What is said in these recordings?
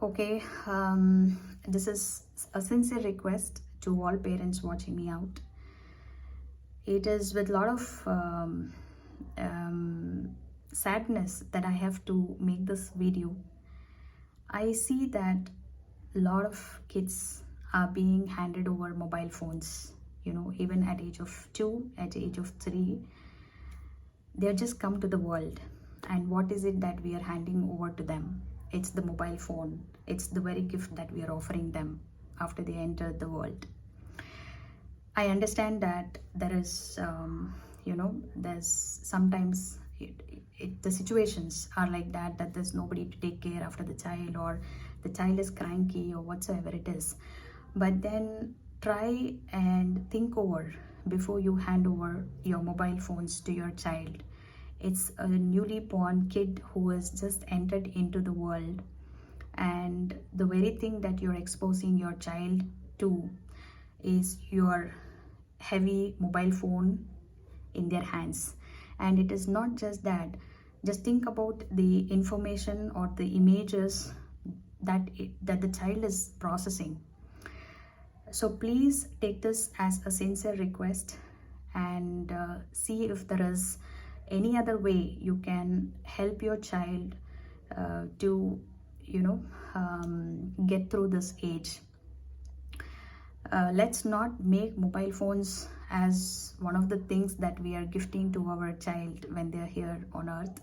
Okay, this is a sincere request to all parents watching me out. It is with a lot of sadness that I have to make this video. I see that a lot of kids are being handed over mobile phones, even at age of 2, at age of 3. They've just come to the world. And what is it that we are handing over to them? It's the mobile phone. It's the very gift that we are offering them after they enter the world. I understand that there is, there's sometimes the situations are like that there's nobody to take care after the child, or the child is cranky, or whatsoever it is. But then try and think over before you hand over your mobile phones to your child. It's a newly born kid who has just entered into the world, and the very thing that you're exposing your child to is your heavy mobile phone in their hands. And it is not just that. Just think about the information or the images that the child is processing. So please take this as a sincere request, and see if there is any other way you can help your child to get through this age. Let's not make mobile phones as one of the things that we are gifting to our child when they're here on earth.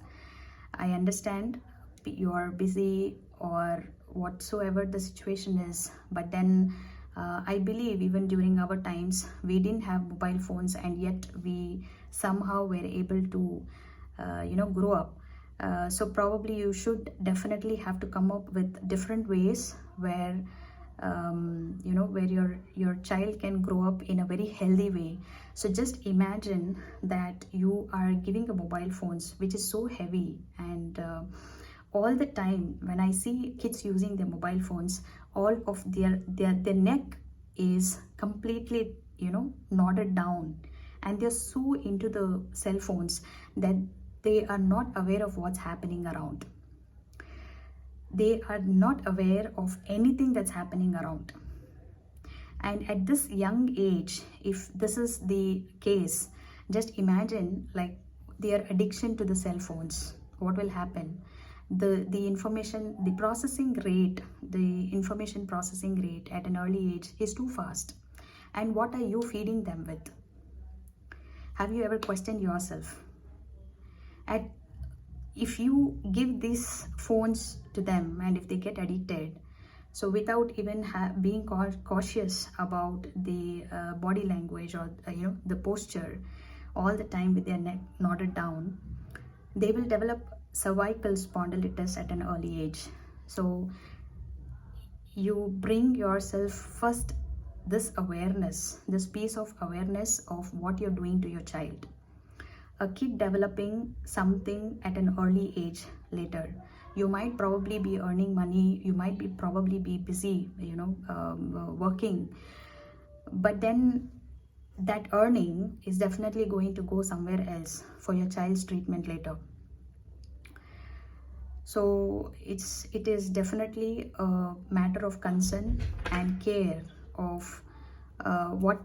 I understand you are busy or whatsoever the situation is, but then I believe even during our times we didn't have mobile phones, and yet we somehow were able to grow up. So probably you should definitely have to come up with different ways where where your child can grow up in a very healthy way. So just imagine that you are giving a mobile phones which is so heavy, and all the time when I see kids using their mobile phones, all of their neck is completely nodded down, and they're so into the cell phones that they are not aware of what's happening around. They are not aware of anything that's happening around. And at this young age, if this is the case, just imagine like their addiction to the cell phones. What will happen? The information, the processing rate, the information processing rate at an early age is too fast. And what are you feeding them with? Have you ever questioned yourself? At if you give these phones to them, and if they get addicted, so without even being cautious about the body language, or the posture, all the time with their neck nodded down, they will develop cervical spondylitis at an early age. So you bring yourself first this awareness, this piece of awareness of what you're doing to your child. A kid developing something at an early age later, you might probably be earning money, you might be probably be busy working, but then that earning is definitely going to go somewhere else for your child's treatment later. So it is definitely a matter of concern and care of what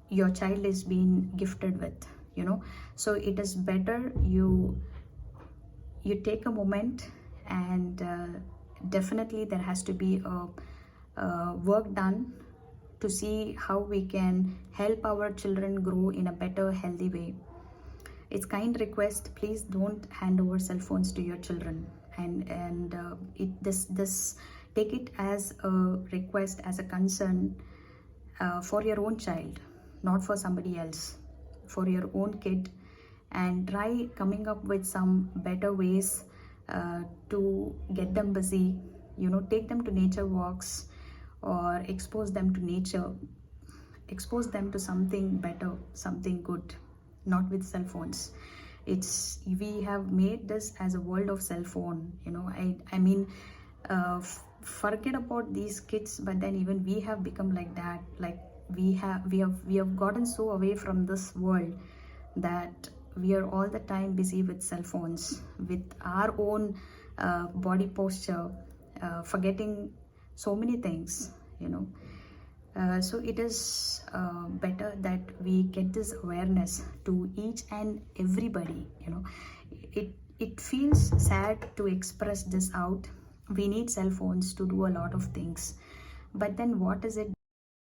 your child is being gifted with. So it is better you take a moment, and definitely there has to be a work done to see how we can help our children grow in a better, healthy way. It's kind request, please don't hand over cell phones to your children, and this take it as a request, as a concern for your own child, not for somebody else, for your own kid. And try coming up with some better ways to get them busy. Take them to nature walks, or expose them to nature, expose them to something better, something good, not with cell phones. We have made this as a world of cell phone. I mean, forget about these kids, but then even we have become like that. Like we have gotten so away from this world that we are all the time busy with cell phones, with our own body posture, forgetting so many things, you know. So it is better that we get this awareness to each and everybody, you know. It feels sad to express this out. We need cell phones to do a lot of things, but then what is it